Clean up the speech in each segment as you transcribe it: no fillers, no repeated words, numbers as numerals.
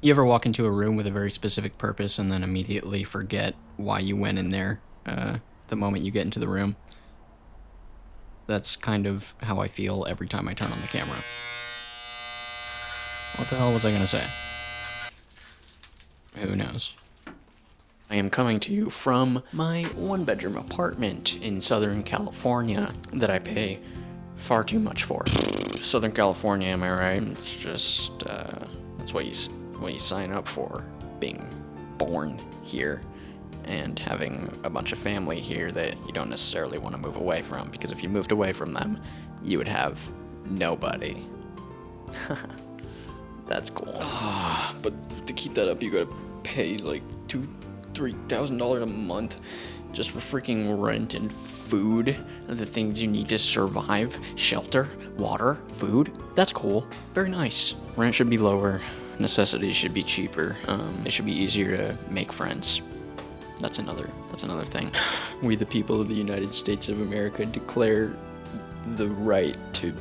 You ever walk into a room with a very specific purpose and then immediately forget why you went in there the moment you get into the room? That's kind of how I feel every time I turn on the camera. What the hell was I gonna say? Who knows? I am coming to you from my one-bedroom apartment in Southern California that I pay far too much for. Southern California, am I right? It's just, that's what you sign up for, being born here and having a bunch of family here that you don't necessarily want to move away from, because if you moved away from them, you would have nobody. That's cool. But to keep that up, you gotta pay like $2,000-$3,000 a month just for freaking rent and food, the things you need to survive, shelter, water, food. That's cool. Very nice. Rent should be lower. Necessities should be cheaper. It should be easier to make friends. That's another thing. We, the people of the United States of America, declare the right to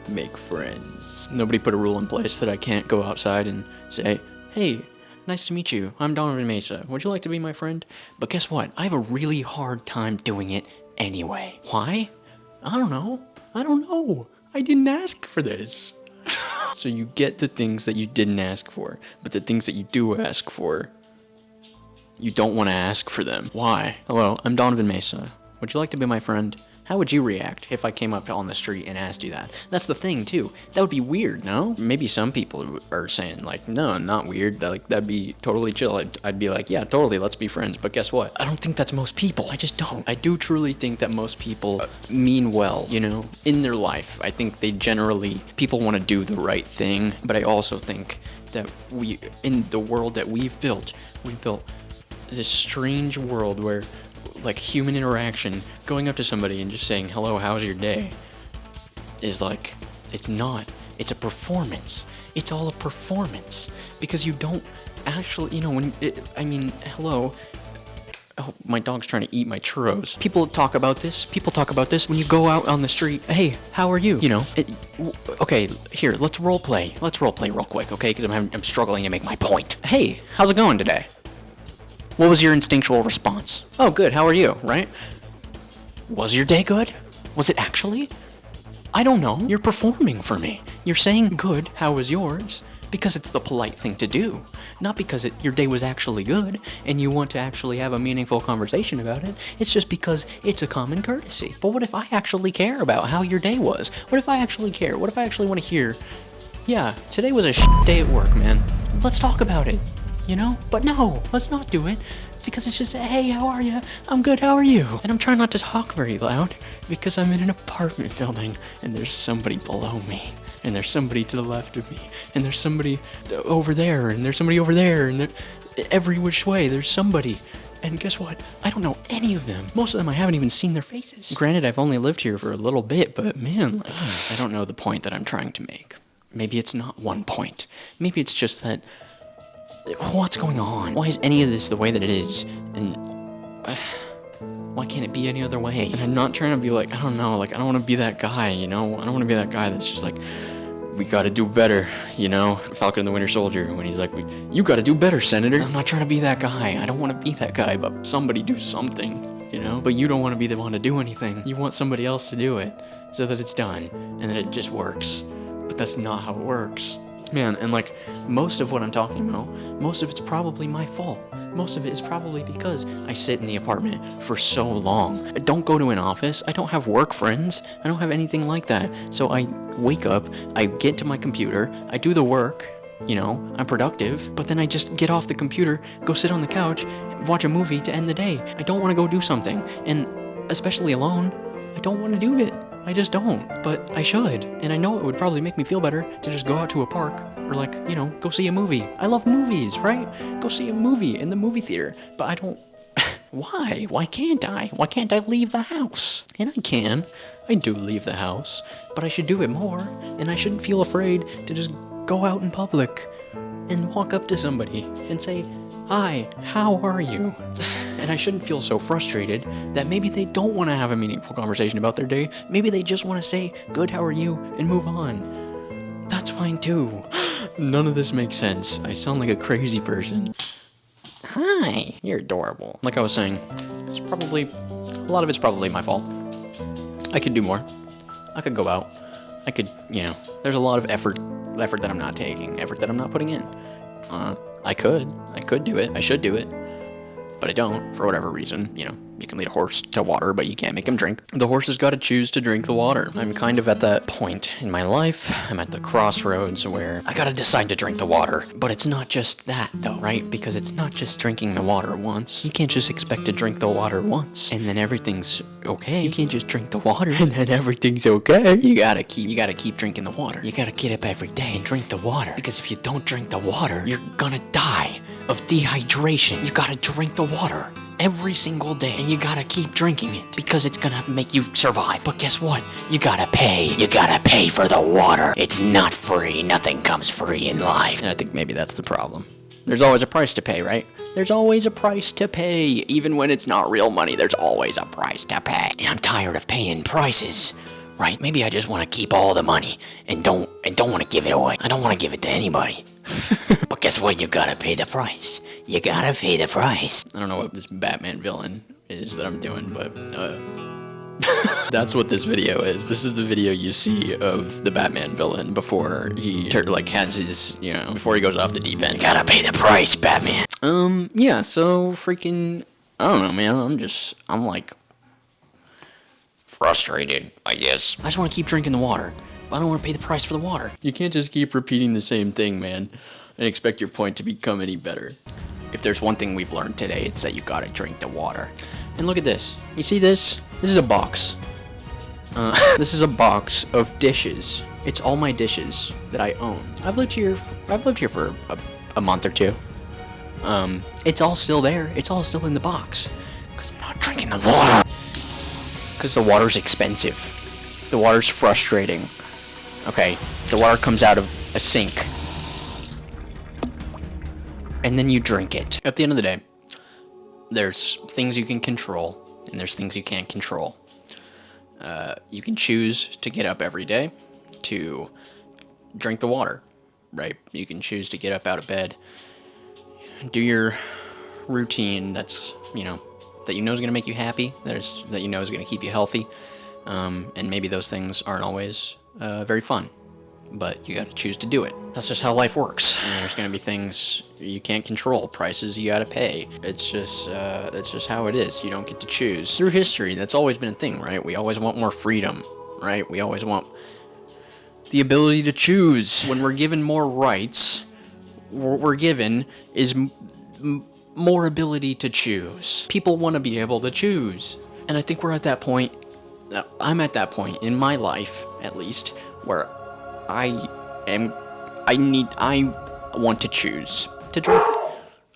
make friends. Nobody put a rule in place that I can't go outside and say, hey, nice to meet you. I'm Donovan Mesa. Would you like to be my friend? But guess what? I have a really hard time doing it anyway. Why? I don't know. I didn't ask for this. So you get the things that you didn't ask for, but the things that you do ask for, you don't want to ask for them. Why? Hello, I'm Donovan Mesa. Would you like to be my friend? How would you react if I came up on the street and asked you that? That's the thing, too. That would be weird, no? Maybe some people are saying, like, no, not weird. That'd be totally chill. I'd be like, yeah, totally, let's be friends. But guess what? I don't think that's most people. I just don't. I do truly think that most people mean well, you know, in their life. I think people want to do the right thing. But I also think that in the world that we've built this strange world where, like, human interaction, going up to somebody and just saying, hello, how's your day, is like, it's a performance. It's all a performance. Because you don't actually, hello. Oh, my dog's trying to eat my churros. People talk about this when you go out on the street. Hey, how are you? Okay, here, let's role play. Let's role play real quick, okay? Because I'm struggling to make my point. Hey, how's it going today? What was your instinctual response? Oh, good, how are you, right? Was your day good? Was it actually? I don't know. You're performing for me. You're saying good, how was yours? Because it's the polite thing to do. Not because your day was actually good and you want to actually have a meaningful conversation about it. It's just because it's a common courtesy. But what if I actually care about how your day was? What if I actually care? What if I actually want to hear, yeah, today was a day at work, man. Let's talk about it. But no, let's not do it, because it's just, hey, how are you? I'm good, how are you? And I'm trying not to talk very loud, because I'm in an apartment building, and there's somebody below me, and there's somebody to the left of me, and there's somebody over there, and there's somebody over there, and every which way, there's somebody. And guess what? I don't know any of them. Most of them I haven't even seen their faces. Granted, I've only lived here for a little bit, but man, I don't know the point that I'm trying to make. Maybe it's not one point. Maybe it's just that, what's going on? Why is any of this the way that it is? And why can't it be any other way? And I'm not trying to be like, I don't know, like, I don't want to be that guy, I don't want to be that guy that's just like, we gotta do better, Falcon and the Winter Soldier, when he's like, you gotta do better, Senator. I'm not trying to be that guy. I don't want to be that guy, but somebody do something, But you don't want to be the one to do anything. You want somebody else to do it so that it's done and that it just works. But that's not how it works. Man, and like, most of what I'm talking about, most of it's probably my fault. Most of it is probably because I sit in the apartment for so long. I don't go to an office. I don't have work friends. I don't have anything like that. So I wake up, I get to my computer, I do the work, I'm productive, but then I just get off the computer, go sit on the couch, watch a movie to end the day. I don't want to go do something, and especially alone, I don't want to do it. I just don't, but I should. And I know it would probably make me feel better to just go out to a park or go see a movie. I love movies, right? Go see a movie in the movie theater. But I don't, why? Why can't I? Why can't I leave the house? And I can. I do leave the house, but I should do it more. And I shouldn't feel afraid to just go out in public and walk up to somebody and say, hi, how are you? And I shouldn't feel so frustrated that maybe they don't want to have a meaningful conversation about their day. Maybe they just want to say, good, how are you, and move on. That's fine too. None of this makes sense. I sound like a crazy person. Hi, you're adorable. Like I was saying, it's probably, a lot of it's probably my fault. I could do more. I could go out. I could, you know, there's a lot of effort that I'm not taking, effort that I'm not putting in. I could do it. I should do it, but I don't for whatever reason. You know, you can lead a horse to water, but you can't make him drink. The horse has got to choose to drink the water. I'm kind of at that point in my life. I'm at the crossroads where I gotta decide to drink the water. But it's not just that though, right? Because it's not just drinking the water once. You can't just expect to drink the water once and then everything's okay. You can't just drink the water and then everything's okay. You gotta keep drinking the water. You gotta get up every day and drink the water. Because if you don't drink the water, you're gonna die of dehydration. You gotta drink the water every single day, and you gotta keep drinking it because it's gonna make you survive. But guess what? You gotta pay. You gotta pay for the water. It's not free. Nothing comes free in life. And I think maybe that's the problem. There's always a price to pay, right? There's always a price to pay. Even when it's not real money, there's always a price to pay. And I'm tired of paying prices, right? Maybe I just want to keep all the money and don't want to give it away. I don't want to give it to anybody. But guess what? You gotta pay the price. You gotta pay the price. I don't know what this Batman villain is that I'm doing, but that's what this video is. This is the video you see of the Batman villain before he like has his, you know, before he goes off the deep end. You gotta pay the price, Batman. Yeah, so freaking, I don't know, man. I'm like frustrated, I guess. I just want to keep drinking the water. I don't want to pay the price for the water. You can't just keep repeating the same thing, man, and expect your point to become any better. If there's one thing we've learned today, it's that you gotta drink the water. And look at this. You see this? This is a box. This is a box of dishes. It's all my dishes that I own. I've lived here for a month or two. It's all still there. It's all still in the box. Because I'm not drinking the water. Because the water's expensive. The water's frustrating. Okay, the water comes out of a sink. And then you drink it. At the end of the day, there's things you can control, and there's things you can't control. You can choose to get up every day to drink the water, right? You can choose to get up out of bed, do your routine that's, you know is going to make you happy, that you know is going to keep you healthy, and maybe those things aren't always very fun, but you got to choose to do it. That's just how life works. And there's going to be things you can't control, prices you got to pay. It's just how it is. You don't get to choose. Through history, that's always been a thing, right? We always want more freedom, right? We always want the ability to choose. When we're given more rights, what we're given is more ability to choose. People want to be able to choose. And I think we're at that point, I'm at that point in my life, at least, where I want to choose to drink.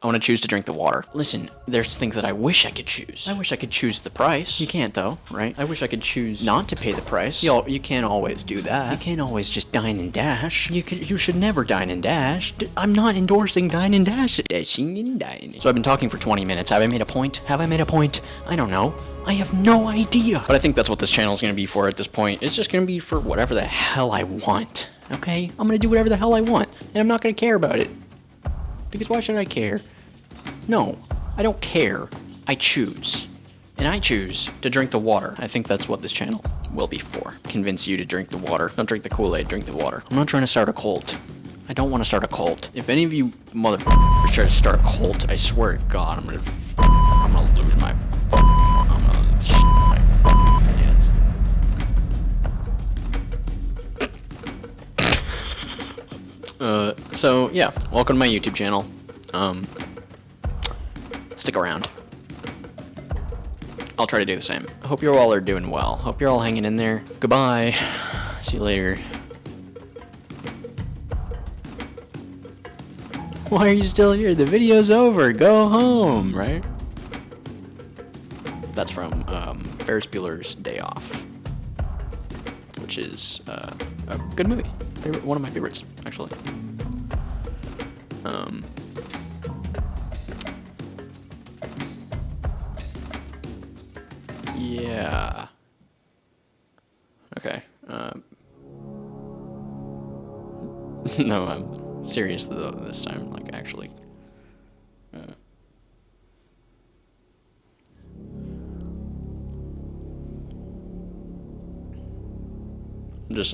I want to choose to drink the water. Listen, there's things that I wish I could choose. I wish I could choose the price. You can't though, right? I wish I could choose not to pay the price. You can't always do that. You can't always just dine and dash. You should never dine and dash. I'm not endorsing dine and dash. Dashing and dining. So I've been talking for 20 minutes. Have I made a point? Have I made a point? I don't know. I have no idea. But I think that's what this channel is going to be for at this point. It's just going to be for whatever the hell I want. Okay? I'm going to do whatever the hell I want. And I'm not going to care about it. Because why should I care? No, I don't care. I choose. And I choose to drink the water. I think that's what this channel will be for. Convince you to drink the water. Don't drink the Kool-Aid, drink the water. I'm not trying to start a cult. I don't want to start a cult. If any of you motherfuckers try to start a cult, I swear to God, I'm gonna lose my I'm gonna shit my pants. So yeah, welcome to my YouTube channel. Stick around. I'll try to do the same. I hope you all are doing well. Hope you're all hanging in there. Goodbye. See you later. Why are you still here? The video's over. Go home, right? That's from Ferris Bueller's Day Off, which is a good movie. One of my favorites, actually. Yeah. Okay. No, Seriously though, this time, like actually.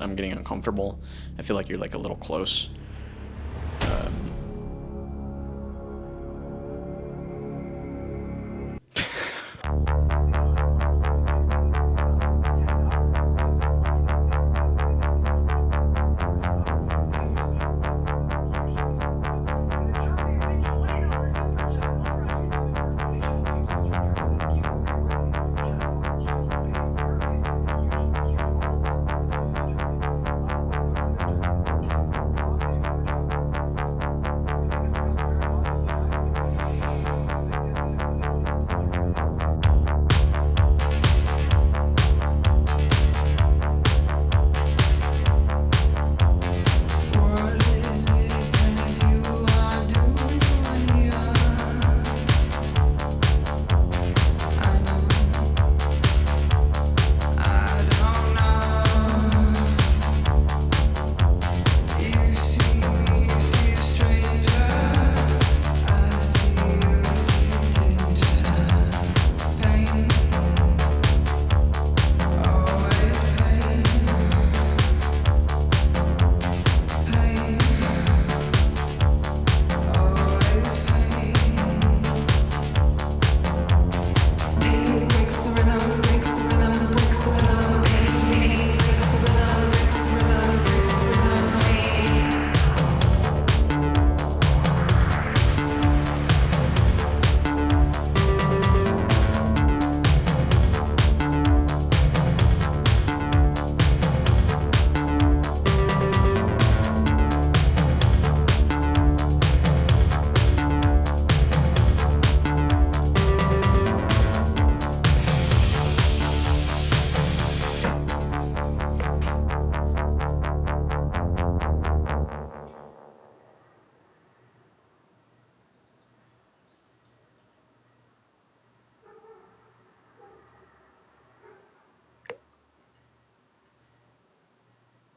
I'm getting uncomfortable. I feel like you're like a little close.